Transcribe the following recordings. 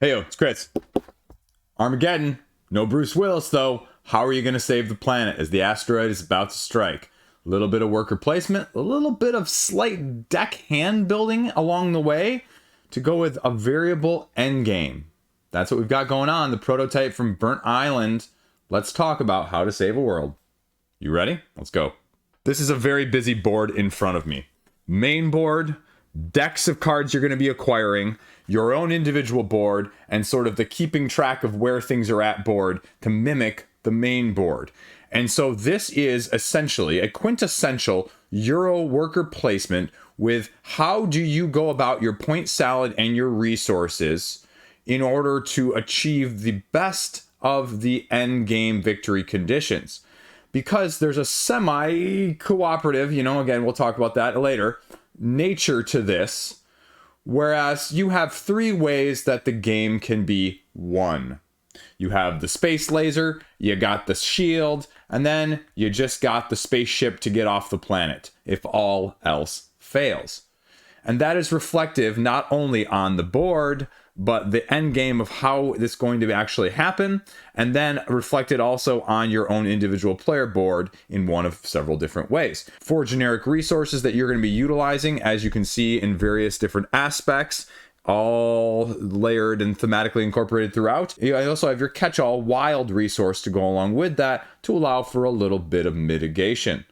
Hey, yo, it's Chris. Armageddon. No Bruce Willis, though. How are you going to save the planet as the asteroid is about to strike? A little bit of worker placement, a little bit of slight deck hand building along the way to go with a variable endgame. That's what we've got going on. The prototype from Burnt Island. Let's talk about how to save a world. You ready? Let's go. This is a very busy board in front of me. Main board, decks of cards you're going to be acquiring, your own individual board, and sort of the keeping track of where things are at board to mimic the main board. And so this is essentially a quintessential Euro worker placement with how do you go about your point salad and your resources in order to achieve the best of the end game victory conditions. Because there's a semi-cooperative, again, we'll talk about that later, nature to this. Whereas you have three ways that the game can be won. You have the space laser, you got the shield, and then you just got the spaceship to get off the planet if all else fails. And that is reflective not only on the board, but the end game of how this is going to actually happen, and then reflected also on your own individual player board in one of several different ways. 4 generic resources that you're going to be utilizing, as you can see in various different aspects, all layered and thematically incorporated throughout. You also have your catch-all wild resource to go along with that to allow for a little bit of mitigation.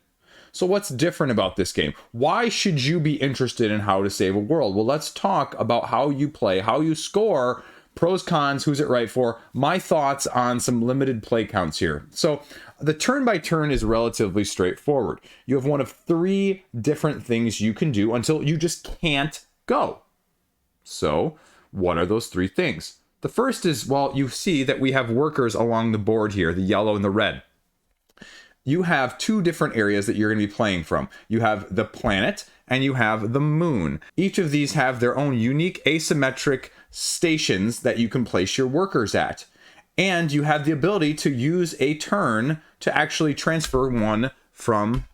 So what's different about this game? Why should you be interested in how to save a world? Well, let's talk about how you play, how you score, pros, cons, who's it right for, my thoughts on some limited play counts here. So the turn by turn is relatively straightforward. You have one of 3 different things you can do until you just can't go. So what are those 3 things? The first is, well, you see that we have workers along the board here, the yellow and the red. You have 2 different areas that you're going to be playing from. You have the planet and you have the moon. Each of these have their own unique asymmetric stations that you can place your workers at. And you have the ability to use a turn to actually transfer one from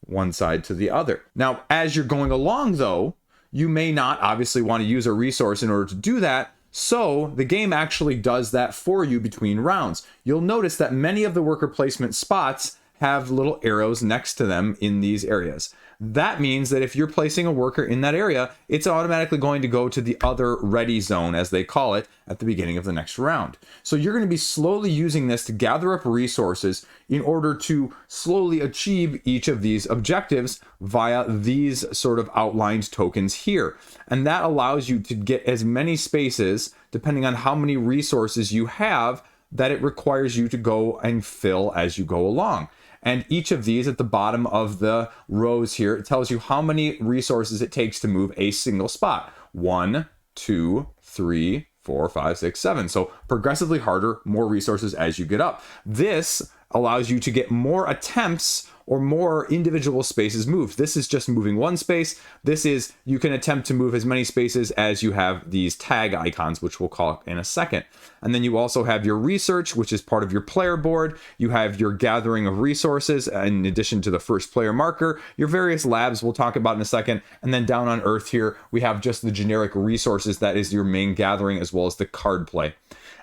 one side to the other. Now, as you're going along, though, you may not obviously want to use a resource in order to do that. So the game actually does that for you between rounds. You'll notice that many of the worker placement spots have little arrows next to them in these areas. That means that if you're placing a worker in that area, it's automatically going to go to the other ready zone, as they call it, at the beginning of the next round. So you're going to be slowly using this to gather up resources in order to slowly achieve each of these objectives via these sort of outlined tokens here. And that allows you to get as many spaces, depending on how many resources you have, that it requires you to go and fill as you go along. And each of these at the bottom of the rows here, it tells you how many resources it takes to move a single spot. 1, 2, 3, 4, 5, 6, 7. So progressively harder, more resources as you get up. This allows you to get more attempts or more individual spaces moved. This is just moving one space. This is, you can attempt to move as many spaces as you have these tag icons, which we'll call in a second. And then you also have your research, which is part of your player board. You have your gathering of resources in addition to the first player marker, your various labs we'll talk about in a second. And then down on Earth here, we have just the generic resources. That is your main gathering, as well as the card play.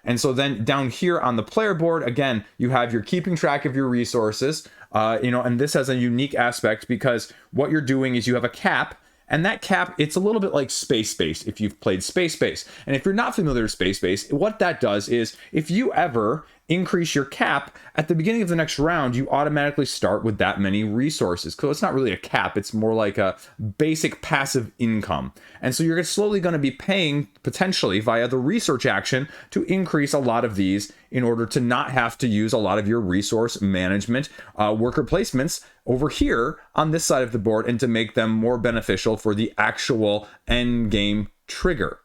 And so then down here on the player board, again, you have your keeping track of your resources, and this has a unique aspect because what you're doing is you have a cap, and that cap, it's a little bit like Space Base if you've played Space Base. And if you're not familiar with Space Base, what that does is if you ever increase your cap at the beginning of the next round, you automatically start with that many resources. So it's not really a cap, it's more like a basic passive income. And so you're slowly going to be paying potentially via the research action to increase a lot of these in order to not have to use a lot of your resource management worker placements over here on this side of the board, and to make them more beneficial for the actual end game trigger,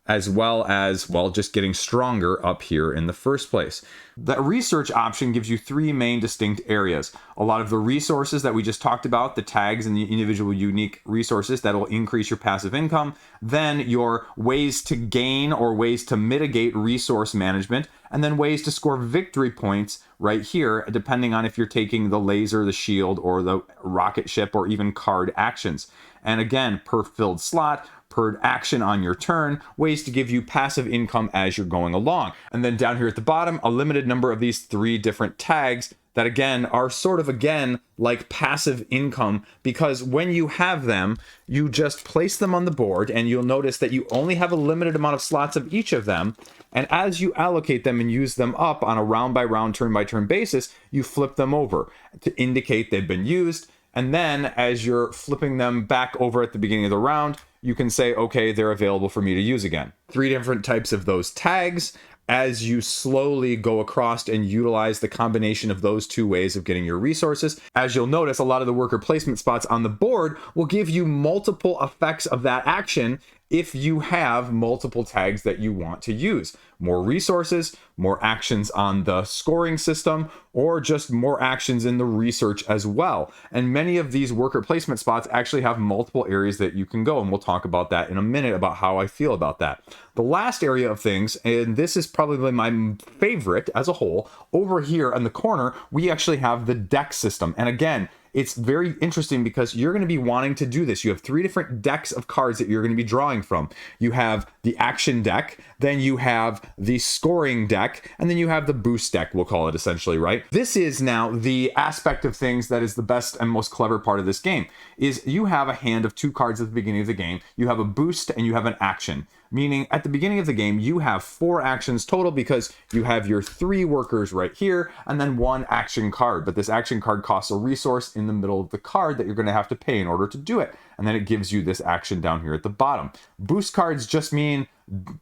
as well as, well, just getting stronger up here in the first place. The research option gives you 3 main distinct areas. A lot of the resources that we just talked about, the tags and the individual unique resources that will increase your passive income. Then your ways to gain or ways to mitigate resource management. And then ways to score victory points right here, depending on if you're taking the laser, the shield, or the rocket ship, or even card actions. And again, per filled slot, per action on your turn, ways to give you passive income as you're going along. And then down here at the bottom, a limited number of these 3 different tags that again are sort of again like passive income, because when you have them, you just place them on the board and you'll notice that you only have a limited amount of slots of each of them. And as you allocate them and use them up on a round by round, turn by turn basis, you flip them over to indicate they've been used. And then as you're flipping them back over at the beginning of the round, you can say, okay, they're available for me to use again. 3 different types of those tags. As you slowly go across and utilize the combination of those 2 ways of getting your resources, as you'll notice, a lot of the worker placement spots on the board will give you multiple effects of that action if you have multiple tags that you want to use. More resources, more actions on the scoring system, or just more actions in the research as well. And many of these worker placement spots actually have multiple areas that you can go, and we'll talk about that in a minute about how I feel about that. The last area of things, and this is probably my favorite as a whole, over here in the corner, we actually have the deck system. And again, it's very interesting because you're going to be wanting to do this. You have 3 different decks of cards that you're going to be drawing from. You have the action deck, then you have the scoring deck, and then you have the boost deck, we'll call it essentially, right? This is now the aspect of things that is the best and most clever part of this game, is you have a hand of 2 cards at the beginning of the game. You have a boost and you have an action. Meaning at the beginning of the game, you have 4 actions total because you have your 3 workers right here and then 1 action card. But this action card costs a resource in the middle of the card that you're going to have to pay in order to do it. And then it gives you this action down here at the bottom. Boost cards just mean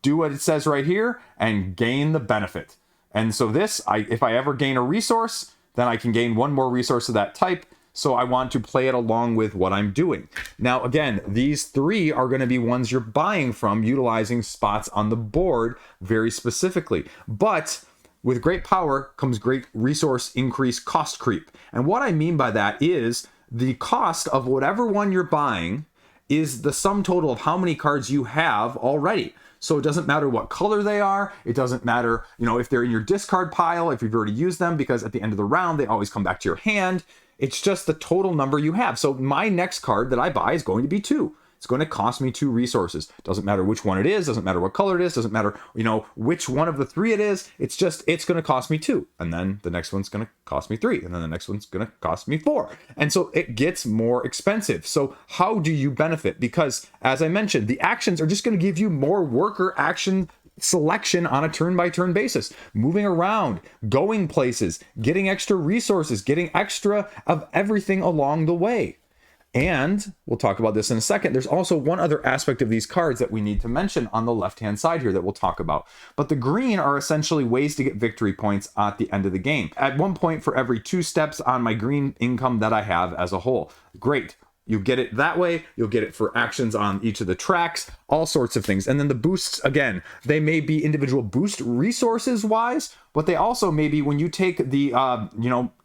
do what it says right here and gain the benefit. And so this, if I ever gain a resource, then I can gain 1 more resource of that type. So I want to play it along with what I'm doing. Now, again, these 3 are going to be ones you're buying from, utilizing spots on the board very specifically. But with great power comes great resource increase cost creep. And what I mean by that is the cost of whatever one you're buying is the sum total of how many cards you have already. So it doesn't matter what color they are. It doesn't matter, if they're in your discard pile, if you've already used them, because at the end of the round, they always come back to your hand. It's just the total number you have. So my next card that I buy is going to be 2. It's going to cost me 2 resources. Doesn't matter which one it is. Doesn't matter what color it is. Doesn't matter, which one of the 3 it is. It's going to cost me 2. And then the next one's going to cost me 3. And then the next one's going to cost me 4. And so it gets more expensive. So how do you benefit? Because as I mentioned, the actions are just going to give you more worker action selection on a turn-by-turn basis, moving around, going places, getting extra resources, getting extra of everything along the way. And we'll talk about this in a second. There's also one other aspect of these cards that we need to mention on the left-hand side here that we'll talk about. But the green are essentially ways to get victory points at the end of the game. At 1 point for every 2 steps on my green income that I have as a whole. Great. You get it that way. You'll get it for actions on each of the tracks, all sorts of things. And then the boosts, again, they may be individual boost resources wise, but they also may be when you take the,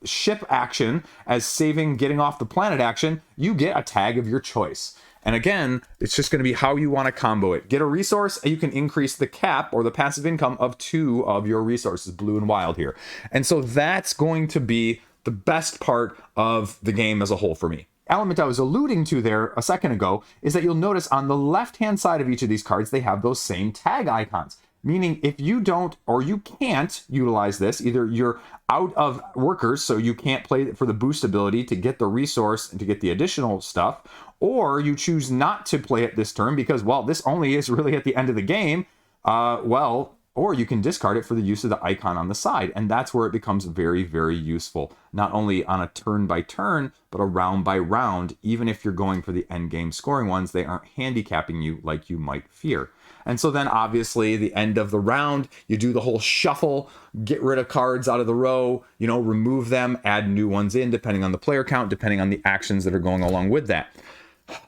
ship action as saving, getting off the planet action, you get a tag of your choice. And again, it's just going to be how you want to combo it. Get a resource, and you can increase the cap or the passive income of 2 of your resources, blue and wild here. And so that's going to be the best part of the game as a whole for me. Element I was alluding to there a second ago is that you'll notice on the left-hand side of each of these cards, they have those same tag icons. Meaning if you don't or you can't utilize this, either you're out of workers, so you can't play for the boost ability to get the resource and to get the additional stuff, or you choose not to play it this turn because, well, this only is really at the end of the game, or you can discard it for the use of the icon on the side. And that's where it becomes very, very useful. Not only on a turn by turn, but a round by round. Even if you're going for the end game scoring ones, they aren't handicapping you like you might fear. And so then obviously the end of the round, you do the whole shuffle, get rid of cards out of the row, remove them, add new ones in, depending on the player count, depending on the actions that are going along with that.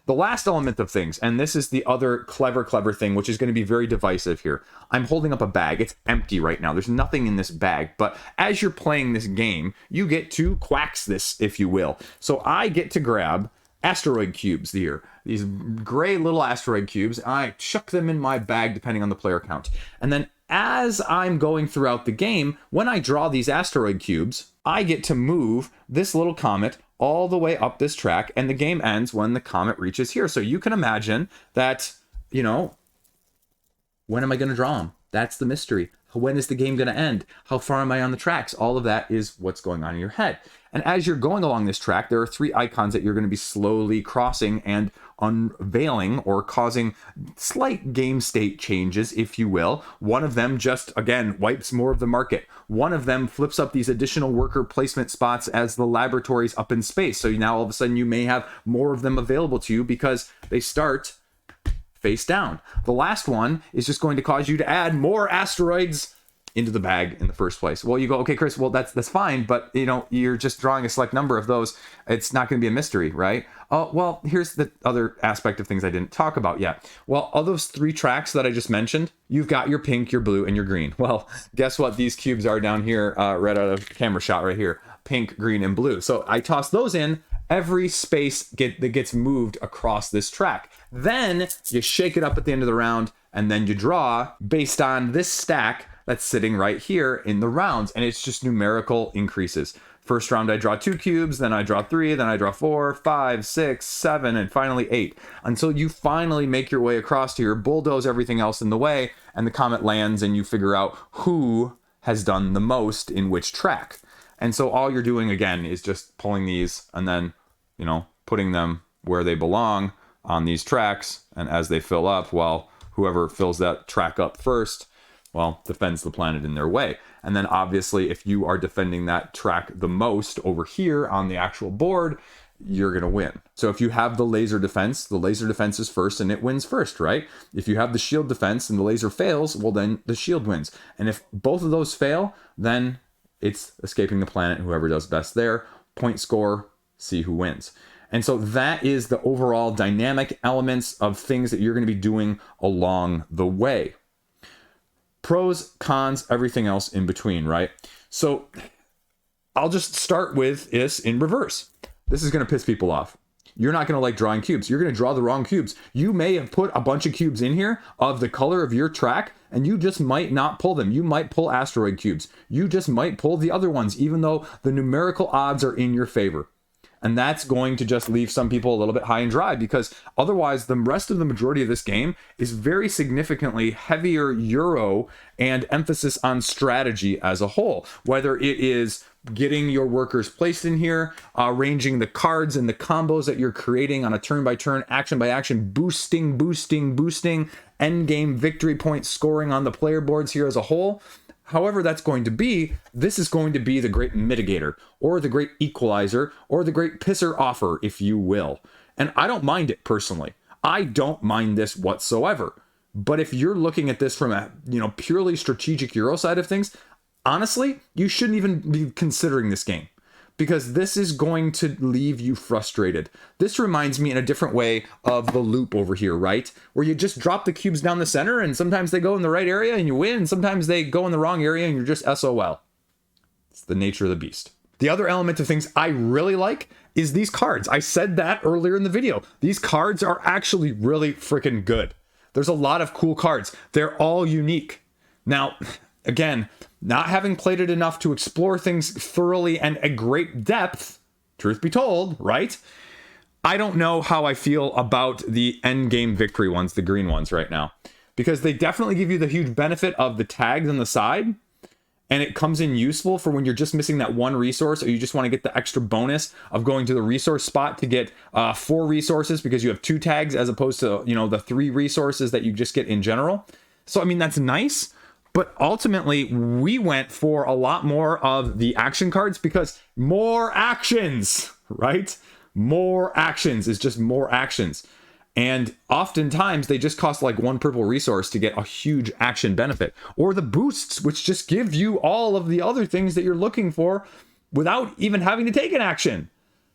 The last element of things, and this is the other clever thing, which is going to be very divisive here. I'm holding up a bag. It's empty right now. There's nothing in this bag. But as you're playing this game, you get to quacks this, if you will. So I get to grab asteroid cubes here. These gray little asteroid cubes. I chuck them in my bag, depending on the player count. And then as I'm going throughout the game, when I draw these asteroid cubes, I get to move this little comet all the way up this track, and the game ends when the comet reaches here. So you can imagine that you know, when am I going to draw them? That's the mystery. When is the game going to end? How far am I on the tracks? All of that is what's going on in your head. And as you're going along this track, there are 3 icons that you're going to be slowly crossing and unveiling or causing slight game state changes, if you will. One of them just, again, wipes more of the market. One of them flips up these additional worker placement spots as the laboratories up in space. So now all of a sudden you may have more of them available to you because they start face down. The last one is just going to cause you to add more asteroids into the bag in the first place. Well, you go, okay, Chris, well, that's fine, but you know, you're just drawing a select number of those. It's not going to be a mystery, right? Oh, well, here's the other aspect of things I didn't talk about yet. Well, all those 3 tracks that I just mentioned, you've got your pink, your blue, and your green. Well, guess what these cubes are down here, right out of camera shot right here, pink, green, and blue. So I toss those in. Every space that gets moved across this track. Then you shake it up at the end of the round, and then you draw based on this stack that's sitting right here in the rounds, and it's just numerical increases. First round, I draw 2 cubes, then I draw 3, then I draw 4, 5, 6, 7, and finally 8, until you finally make your way across here, bulldoze everything else in the way, and the comet lands, and you figure out who has done the most in which track. And so all you're doing, again, is just pulling these and then, you know, putting them where they belong on these tracks. And as they fill up, well, whoever fills that track up first, well, defends the planet in their way. And then obviously, if you are defending that track the most over here on the actual board, you're going to win. So if you have the laser defense is first and it wins first, right? If you have the shield defense and the laser fails, well, then the shield wins. And if both of those fail, then it's escaping the planet, whoever does best there, point score, see who wins. And so that is the overall dynamic elements of things that you're going to be doing along the way. Pros, cons, everything else in between, right? So I'll just start with this in reverse. This is going to piss people off. You're not going to like drawing cubes. You're going to draw the wrong cubes. You may have put a bunch of cubes in here of the color of your track, and you just might not pull them. You might pull asteroid cubes. You just might pull the other ones, even though the numerical odds are in your favor. And that's going to just leave some people a little bit high and dry, because otherwise the rest of the majority of this game is very significantly heavier Euro and emphasis on strategy as a whole. Whether it is getting your workers placed in here, arranging the cards and the combos that you're creating on a turn-by-turn, action-by-action, boosting, endgame victory point scoring on the player boards here as a whole. However that's going to be, this is going to be the great mitigator, or the great equalizer, or the great pisser offer, if you will. And I don't mind it personally. I don't mind this whatsoever. But if you're looking at this from a, purely strategic Euro side of things, honestly, you shouldn't even be considering this game, because this is going to leave you frustrated. This reminds me in a different way of the loop over here, right? Where you just drop the cubes down the center, and sometimes they go in the right area and you win, and sometimes they go in the wrong area and you're just SOL. It's the nature of the beast. The other element of things I really like is these cards. I said that earlier in the video. These cards are actually really freaking good. There's a lot of cool cards. They're all unique. Now, again, not having played it enough to explore things thoroughly and at great depth, truth be told, right? I don't know how I feel about the end game victory ones, the green ones right now, because they definitely give you the huge benefit of the tags on the side, and it comes in useful for when you're just missing that one resource, or you just want to get the extra bonus of going to the resource spot to get 4 resources because you have 2 tags as opposed to, the 3 resources that you just get in general. So, I mean, that's nice. But ultimately, we went for a lot more of the action cards, because more actions, right? More actions is just more actions. And oftentimes, they just cost like 1 purple resource to get a huge action benefit. Or the boosts, which just give you all of the other things that you're looking for without even having to take an action.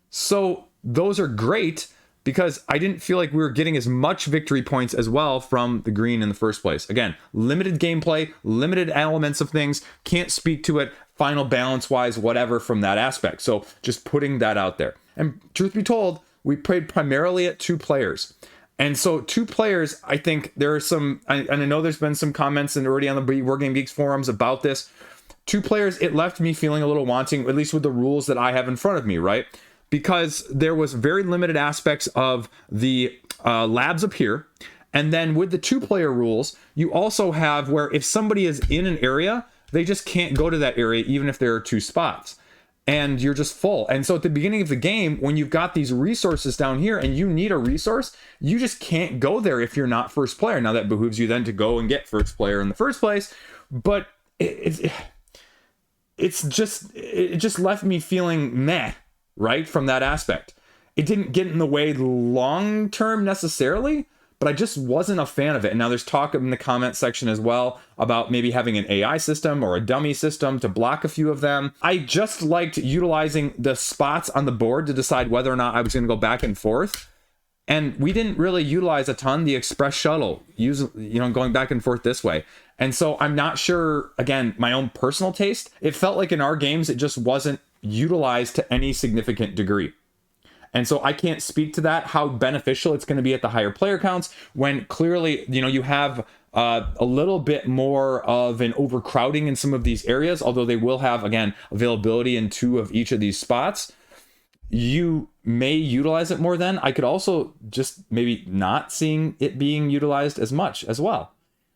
So those are great, because I didn't feel like we were getting as much victory points as well from the green in the first place. Again, limited gameplay, limited elements of things, can't speak to it final balance-wise, whatever from that aspect. So just putting that out there. And truth be told, we played primarily at 2 players. And so 2 players, I think there are some, and I know there's been some comments and already on the Board Game Geeks forums about this. 2 players, it left me feeling a little wanting, at least with the rules that I have in front of me, right? Because there was very limited aspects of the labs up here, And then with the 2-player rules, you also have where if somebody is in an area, they just can't go to that area even if there are 2 spots. And you're just full. And so at the beginning of the game, when you've got these resources down here and you need a resource, you just can't go there if you're not first player. Now that behooves you then to go and get first player in the first place. But it just left me feeling meh, right? From that aspect. It didn't get in the way long term necessarily, but I just wasn't a fan of it. And now there's talk in the comment section as well about maybe having an AI system or a dummy system to block a few of them. I just liked utilizing the spots on the board to decide whether or not I was going to go back and forth. And we didn't really utilize a ton the Express Shuttle, going back and forth this way. And so I'm not sure, again, my own personal taste, it felt like in our games, it just wasn't utilized to any significant degree. And so I can't speak to that, how beneficial it's going to be at the higher player counts, when clearly, you have a little bit more of an overcrowding in some of these areas, although they will have, again, availability in 2 of each of these spots. You may utilize it more then. I could also just maybe not seeing it being utilized as much as well.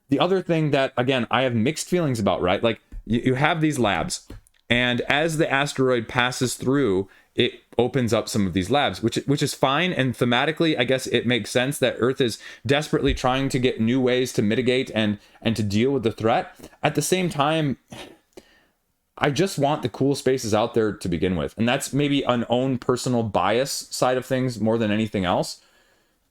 The other thing that, again, I have mixed feelings about, right? Like you have these labs, and as the asteroid passes through, it opens up some of these labs, which is fine. And thematically, I guess it makes sense that Earth is desperately trying to get new ways to mitigate and to deal with the threat. At the same time, I just want the cool spaces out there to begin with. And that's maybe an own personal bias side of things more than anything else.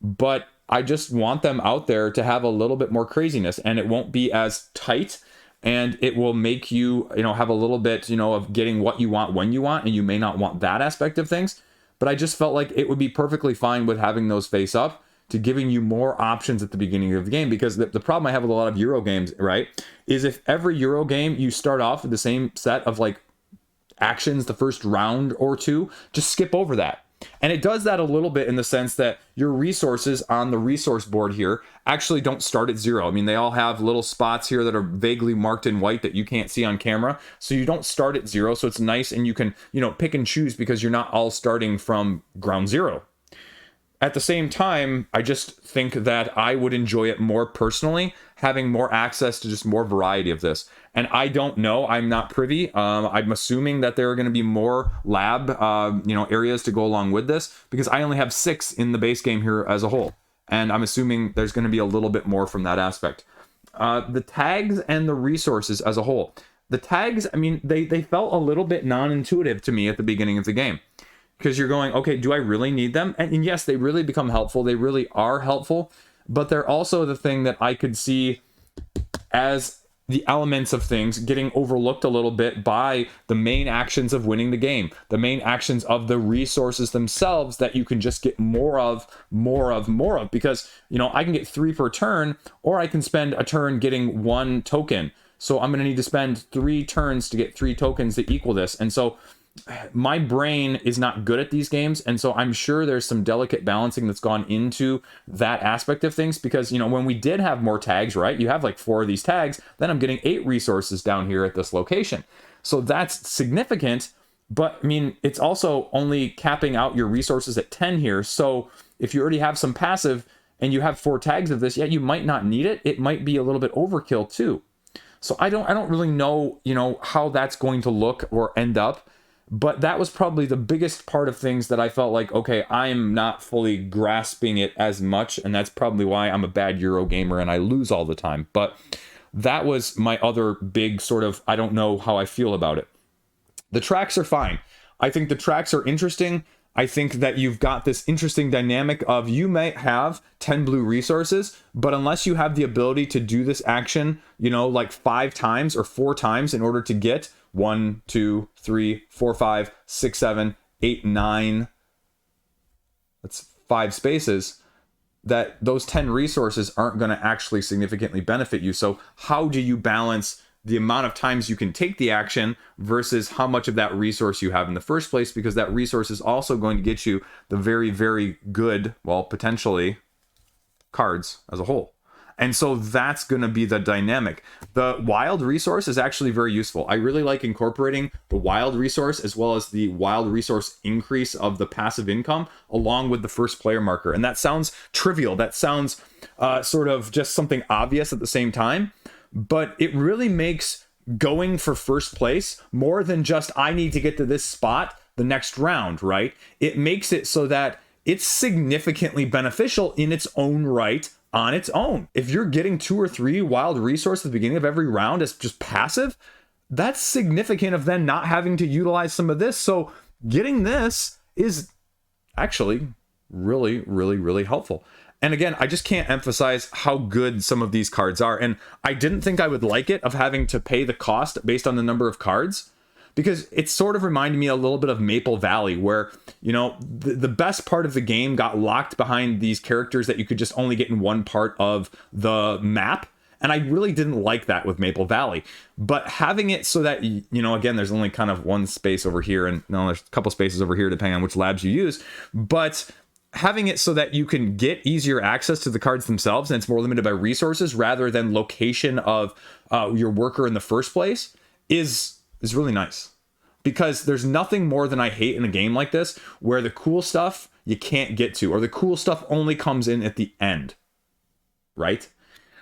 But I just want them out there to have a little bit more craziness, and it won't be as tight. And it will make you, have a little bit, of getting what you want when you want, and you may not want that aspect of things. But I just felt like it would be perfectly fine with having those face up to giving you more options at the beginning of the game. Because the problem I have with a lot of Euro games, right, is if every Euro game you start off with the same set of like actions the first round or 2, just skip over that. And it does that a little bit in the sense that your resources on the resource board here actually don't start at 0. I mean, they all have little spots here that are vaguely marked in white that you can't see on camera. So you don't start at 0. So it's nice, and you can, pick and choose because you're not all starting from ground 0. At the same time, I just think that I would enjoy it more personally, having more access to just more variety of this. And I don't know, I'm not privy. I'm assuming that there are going to be more lab, areas to go along with this, because I only have 6 in the base game here as a whole. And I'm assuming there's going to be a little bit more from that aspect. The tags and the resources as a whole. The tags, I mean, they felt a little bit non-intuitive to me at the beginning of the game. Because you're going, okay, do I really need them? And yes, they really become helpful. They really are helpful. But they're also the thing that I could see as the elements of things getting overlooked a little bit by the main actions of winning the game. The main actions of the resources themselves that you can just get more of. Because, I can get 3 per turn, or I can spend a turn getting 1 token. So I'm going to need to spend 3 turns to get 3 tokens that equal this. And so my brain is not good at these games, and so I'm sure there's some delicate balancing that's gone into that aspect of things, because when we did have more tags, right, you have like 4 of these tags, then I'm getting 8 resources down here at this location. So that's significant, but I mean, it's also only capping out your resources at 10 here. So if you already have some passive and you have 4 tags of this, you might not need it. It might be a little bit overkill too. So I don't really know, how that's going to look or end up. But that was probably the biggest part of things that I felt like, okay, I'm not fully grasping it as much. And that's probably why I'm a bad Euro gamer and I lose all the time. But that was my other big sort of, I don't know how I feel about it. The tracks are fine. I think the tracks are interesting. I think that you've got this interesting dynamic of you might have 10 blue resources, but unless you have the ability to do this action, like 5 times or 4 times in order to get 1, 2, 3, 4, 5, 6, 7, 8, 9. That's 5 spaces. That those 10 resources aren't going to actually significantly benefit you. So how do you balance the amount of times you can take the action versus how much of that resource you have in the first place? Because that resource is also going to get you the very, very good, well, potentially cards as a whole. And so that's going to be the dynamic. The wild resource is actually very useful. I really like incorporating the wild resource as well as the wild resource increase of the passive income along with the first player marker. And that sounds trivial. That sounds sort of just something obvious at the same time. But it really makes going for first place more than just I need to get to this spot the next round, right? It makes it so that it's significantly beneficial in its own right on its own. If you're getting 2 or 3 wild resources at the beginning of every round as just passive, that's significant of then not having to utilize some of this. So getting this is actually really, really, really helpful. And again, I just can't emphasize how good some of these cards are. And I didn't think I would like it of having to pay the cost based on the number of cards, because it sort of reminded me a little bit of Maple Valley, where, you know, the best part of the game got locked behind these characters that you could just only get in one part of the map. And I really didn't like that with Maple Valley. But having it so that, you know, again, there's only kind of one space over here, and no, there's a couple spaces over here depending on which labs you use. But having it so that you can get easier access to the cards themselves, and it's more limited by resources rather than location of your worker in the first place is really nice. Because there's nothing more than I hate in a game like this where the cool stuff you can't get to, or the cool stuff only comes in at the end, right?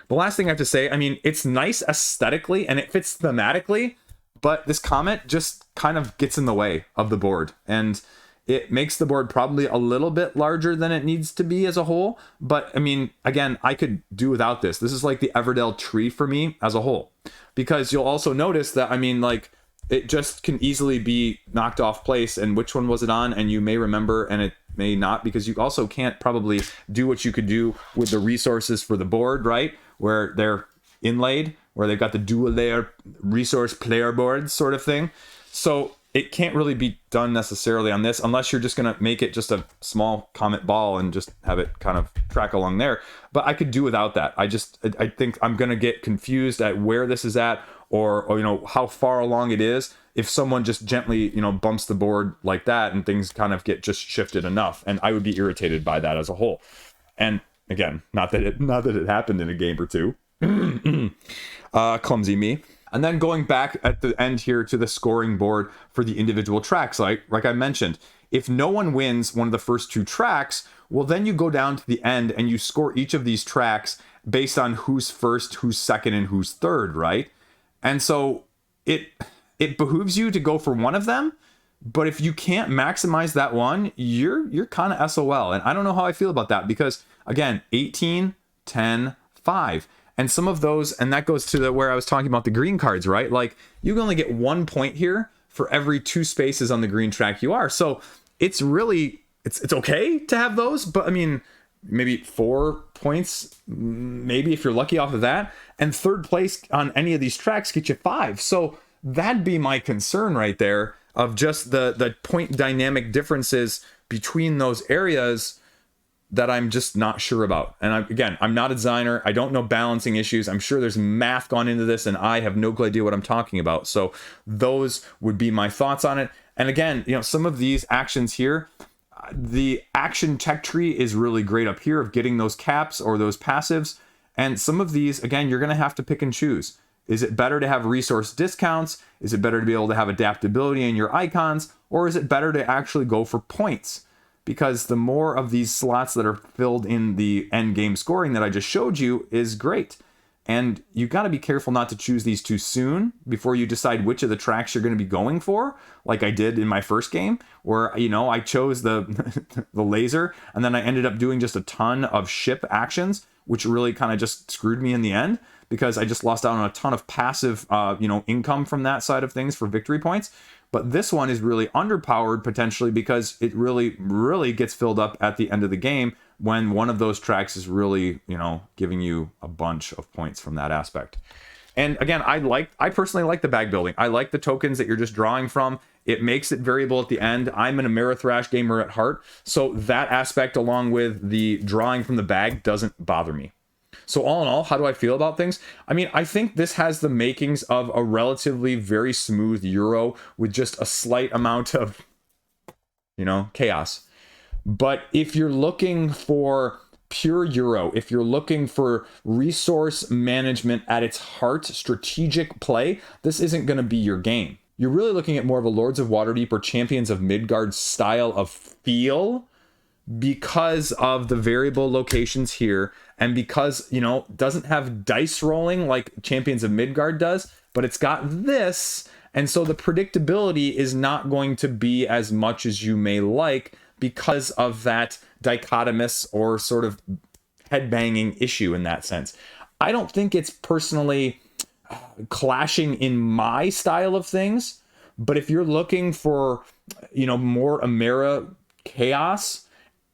The last thing I have to say, I mean, it's nice aesthetically and it fits thematically, but this Comet just kind of gets in the way of the board, and it makes the board probably a little bit larger than it needs to be as a whole. But I mean, again, I could do without this. This is like the Everdell tree for me as a whole, because you'll also notice that, I mean, like, it just can easily be knocked off place, and which one was it on, and you may remember and it may not, because you also can't probably do what you could do with the resources for the board, right, where they're inlaid, where they've got the dual layer resource player boards sort of thing. So it can't really be done necessarily on this, unless you're just going to make it just a small Comet ball and just have it kind of track along there. But I could do without that. I think I'm going to get confused at where this is at, or you know, how far along it is, if someone just gently, you know, bumps the board like that and things kind of get just shifted enough, and I would be irritated by that as a whole. And again, not that it happened in a game or two. Clumsy me. And then going back at the end here to the scoring board for the individual tracks, like I mentioned, if no one wins one of the first 2 tracks, well, then you go down to the end and you score each of these tracks based on who's first, who's second, and who's third, right? And so it behooves you to go for one of them, but if you can't maximize that one, you're kind of SOL. And I don't know how I feel about that, because again, 18, 10, 5. And some of those, and that goes to where I was talking about the green cards, right? Like, you can only get 1 point here for every 2 spaces on the green track you are. So it's really, it's okay to have those, but I mean, maybe 4 points, maybe if you're lucky off of that. And third place on any of these tracks get you 5. So that'd be my concern right there, of just the point dynamic differences between those areas that I'm just not sure about. And I'm not a designer. I don't know balancing issues. I'm sure there's math gone into this, and I have no idea what I'm talking about. So those would be my thoughts on it. And again, you know, some of these actions here, the action tech tree is really great up here of getting those caps or those passives. And some of these, again, you're going to have to pick and choose. Is it better to have resource discounts? Is it better to be able to have adaptability in your icons? Or is it better to actually go for points? Because the more of these slots that are filled in the end game scoring that I just showed you is great. And you got to be careful not to choose these too soon before you decide which of the tracks you're going to be going for, like I did in my first game, where, you know, I chose the the laser, and then I ended up doing just a ton of ship actions, which really kind of just screwed me in the end, because I just lost out on a ton of passive income from that side of things for victory points. But this one is really underpowered potentially, because it really, really gets filled up at the end of the game when one of those tracks is really, you know, giving you a bunch of points from that aspect. And again, I personally like the bag building. I like the tokens that you're just drawing from. It makes it variable at the end. I'm an Amerithrash gamer at heart, so that aspect, along with the drawing from the bag, doesn't bother me. So all in all, how do I feel about things? I mean, I think this has the makings of a relatively very smooth Euro with just a slight amount of, you know, chaos. But if you're looking for pure Euro, if you're looking for resource management at its heart, strategic play, this isn't going to be your game. You're really looking at more of a Lords of Waterdeep or Champions of Midgard style of feel, because of the variable locations here, and because, you know, doesn't have dice rolling like Champions of Midgard does, but it's got this, and so the predictability is not going to be as much as you may like because of that dichotomous or sort of headbanging issue in that sense. I don't think it's personally clashing in my style of things, but if you're looking for, you know, more Amera chaos,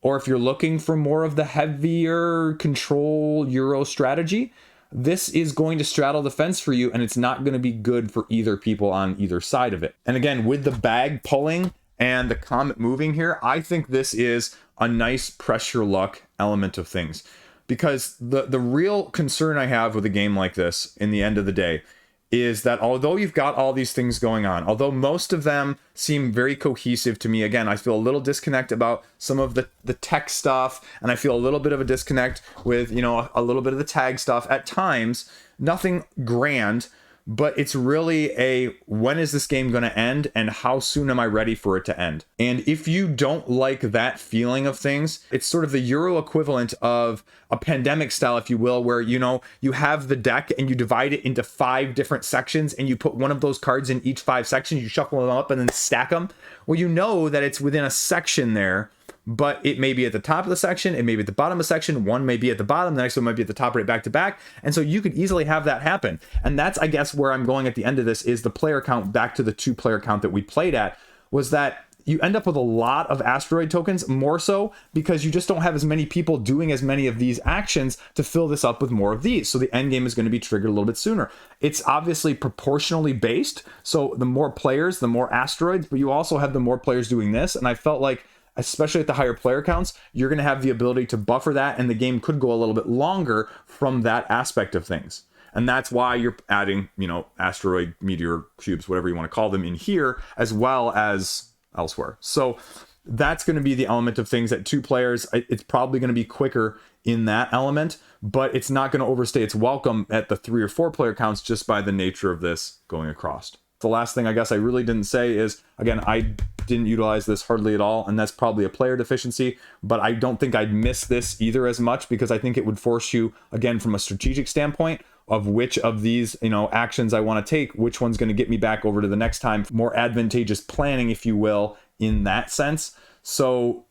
or if you're looking for more of the heavier control Euro strategy, this is going to straddle the fence for you, and it's not going to be good for either people on either side of it. And again, with the bag pulling and the Comet moving here, I think this is a nice pressure luck element of things. Because the real concern I have with a game like this, in the end of the day, is that although you've got all these things going on, although most of them seem very cohesive to me, again, I feel a little disconnect about some of the tech stuff, and I feel a little bit of a disconnect with, you know, a little bit of the tag stuff at times. Nothing grand, but it's really a, when is this game going to end, and how soon am I ready for it to end? And if you don't like that feeling of things, it's sort of the Euro equivalent of a pandemic style, if you will, where, you know, you have the deck and you divide it into 5 different sections, and you put one of those cards in each 5 sections, you shuffle them up and then stack them. Well, you know that it's within a section there, but it may be at the top of the section, it may be at the bottom of the section, one may be at the bottom, the next one might be at the top, right back to back. And so you could easily have that happen. And that's, I guess, where I'm going at the end of this, is the player count, back to the 2-player count that we played at, was that you end up with a lot of asteroid tokens, more so because you just don't have as many people doing as many of these actions to fill this up with more of these. So the end game is going to be triggered a little bit sooner. It's obviously proportionally based. So the more players, the more asteroids, but you also have the more players doing this. And I felt like, especially at the higher player counts, you're going to have the ability to buffer that, and the game could go a little bit longer from that aspect of things. And that's why you're adding, you know, asteroid, meteor, cubes, whatever you want to call them, in here, as well as elsewhere. So that's going to be the element of things at 2 players. It's probably going to be quicker in that element, but it's not going to overstay its welcome at the 3 or 4 player counts, just by the nature of this going across. The last thing I guess I really didn't say is, again, I didn't utilize this hardly at all, and that's probably a player deficiency, but I don't think I'd miss this either as much, because I think it would force you, again, from a strategic standpoint, of which of these, you know, actions I want to take, which one's going to get me back over to the next time, more advantageous planning, if you will, in that sense. So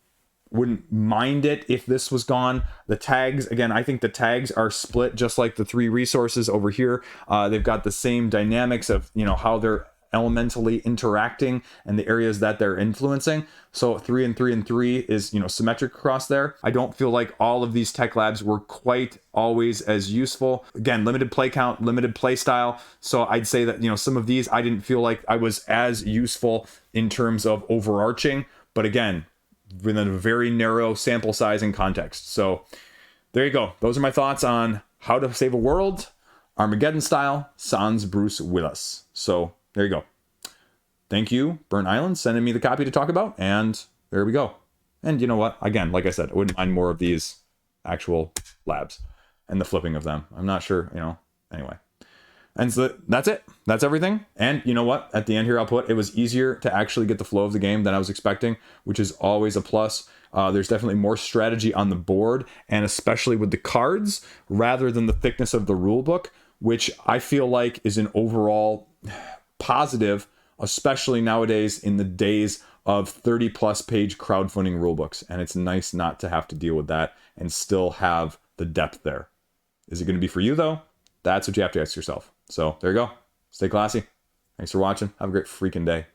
wouldn't mind it if this was gone. The tags, again, I think the tags are split just like the 3 resources over here. They've got the same dynamics of, you know, how they're elementally interacting and the areas that they're influencing. So 3 and 3 and 3 is, you know, symmetric across there. I don't feel like all of these tech labs were quite always as useful. Again, limited play count, limited play style. So I'd say that, you know, some of these I didn't feel like I was as useful in terms of overarching, but again, within a very narrow sample size and context. So there you go. Those are my thoughts on How to Save a World, Armageddon style, sans Bruce Willis. So there you go. Thank you, Burnt Island, sending me the copy to talk about, and there we go. And you know what? Again, like I said, I wouldn't mind more of these actual labs and the flipping of them. I'm not sure, you know, anyway. And so that's it. That's everything. And you know what? At the end here, I'll put, it was easier to actually get the flow of the game than I was expecting, which is always a plus. There's definitely more strategy on the board, and especially with the cards, rather than the thickness of the rule book, which I feel like is an overall positive, especially nowadays in the days of 30+ page crowdfunding rulebooks. And it's nice not to have to deal with that and still have the depth there. Is it going to be for you though? That's what you have to ask yourself. So there you go. Stay classy. Thanks for watching. Have a great freaking day.